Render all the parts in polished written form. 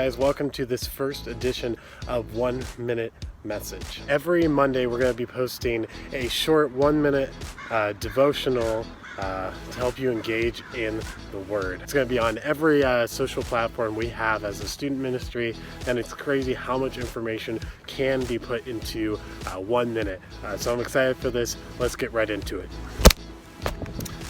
guys, welcome to this first edition of 1 Minute Message. Every Monday we're going to be posting a short 1 minute devotional to help you engage in the Word. It's going to be on every social platform we have as a student ministry, and it's crazy how much information can be put into 1 minute. So I'm excited for this. Let's get right into it.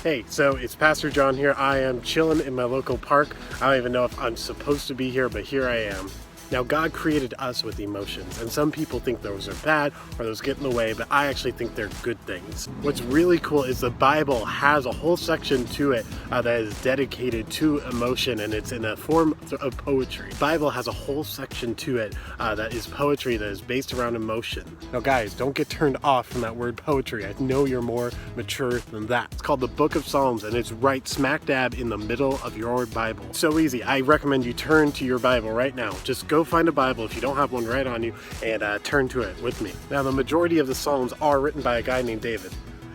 Hey, so it's Pastor John here. I am chilling in my local park. I don't even know if I'm supposed to be here, but here I am. Now, God created us with emotions, and some people think those are bad or those get in the way, but I actually think they're good things. What's really cool is the Bible has a whole section to it that is dedicated to emotion, and it's in a form of poetry. The Bible has a whole section to it that is poetry that is based around emotion. Now, guys, don't get turned off from that word poetry. I know you're more mature than that. It's called the Book of Psalms, and it's right smack dab in the middle of your Bible. So easy. I recommend you turn to your Bible right now. Just go find a Bible if you don't have one right on you and turn to it with me. Now, the majority of the Psalms are written by a guy named David.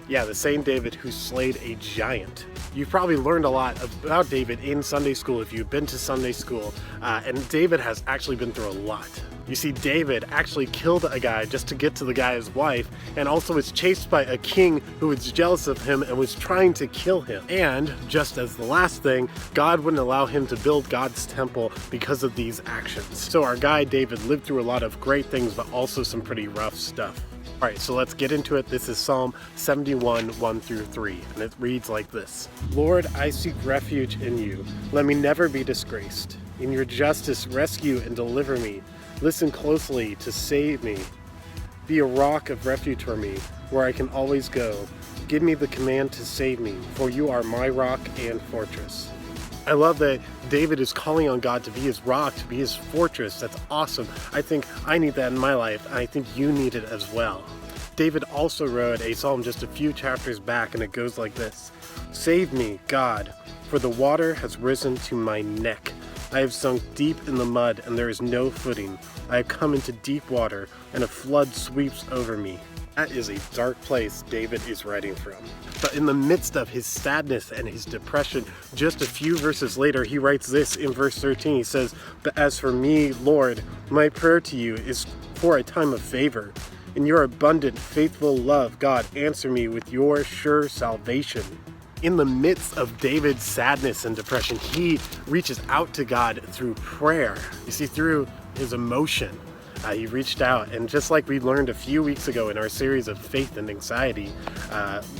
Yeah, the same David who slayed a giant. You've probably learned a lot about David in Sunday school if you've been to Sunday school, and David has actually been through a lot. You see, David actually killed a guy just to get to the guy's wife, and also was chased by a king who was jealous of him and was trying to kill him. And just as the last thing, God wouldn't allow him to build God's temple because of these actions. So our guy David lived through a lot of great things, but also some pretty rough stuff. All right, so let's get into it. This is Psalm 71, 1 through 3, and it reads like this. Lord, I seek refuge in you. Let me never be disgraced. In your justice, rescue and deliver me. Listen closely to save me. Be a rock of refuge for me, where I can always go. Give me the command to save me, for you are my rock and fortress. I love that David is calling on God to be his rock, to be his fortress. That's awesome. I think I need that in my life, and I think you need it as well. David also wrote a psalm just a few chapters back, and it goes like this. Save me, God, for the water has risen to my neck. I have sunk deep in the mud, and there is no footing. I have come into deep water, and a flood sweeps over me. That is a dark place David is writing from. But in the midst of his sadness and his depression, just a few verses later, he writes this in verse 13. He says, But as for me, Lord, my prayer to you is for a time of favor. In your abundant, faithful love, God, answer me with your sure salvation. In the midst of David's sadness and depression, he reaches out to God through prayer. You see, through his emotion. He reached out, and just like we learned a few weeks ago in our series of faith and anxiety,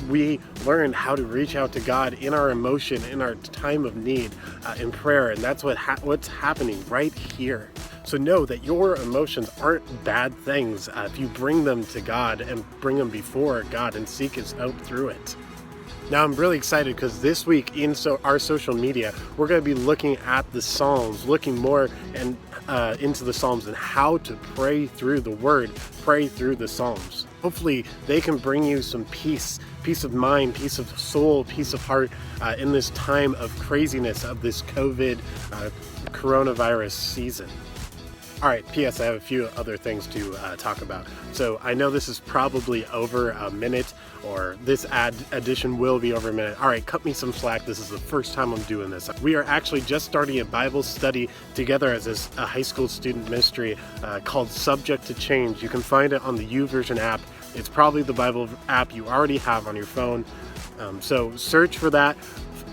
we learned how to reach out to God in our emotion, in our time of need, in prayer, and that's what's happening right here. So know that your emotions aren't bad things if you bring them to God and bring them before God and seek His help through it. Now, I'm really excited because this week in our social media, we're going to be looking at the Psalms, looking more into the Psalms and how to pray through the Word, pray through the Psalms. Hopefully, they can bring you some peace of mind, peace of soul, peace of heart in this time of craziness of this COVID coronavirus season. All right, P.S. I have a few other things to talk about. So I know this is probably over a minute, or this edition will be over a minute. All right, cut me some slack. This is the first time I'm doing this. We are actually just starting a Bible study together as a high school student ministry called Subject to Change. You can find it on the YouVersion app. It's probably the Bible app you already have on your phone. So search for that.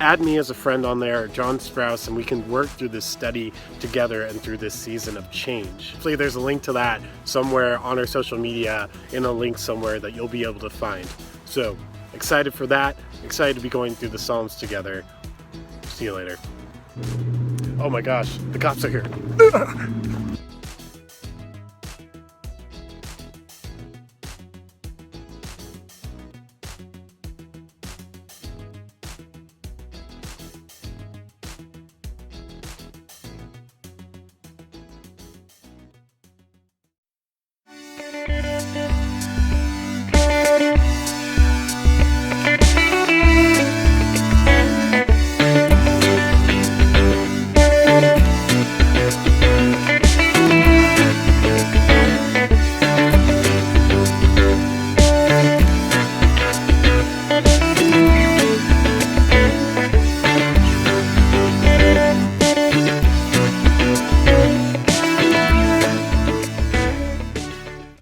Add me as a friend on there, John Sprouse, and we can work through this study together and through this season of change. Hopefully there's a link to that somewhere on our social media, in a link somewhere that you'll be able to find. So excited for that, excited to be going through the Psalms together. See you later. Oh my gosh, the cops are here.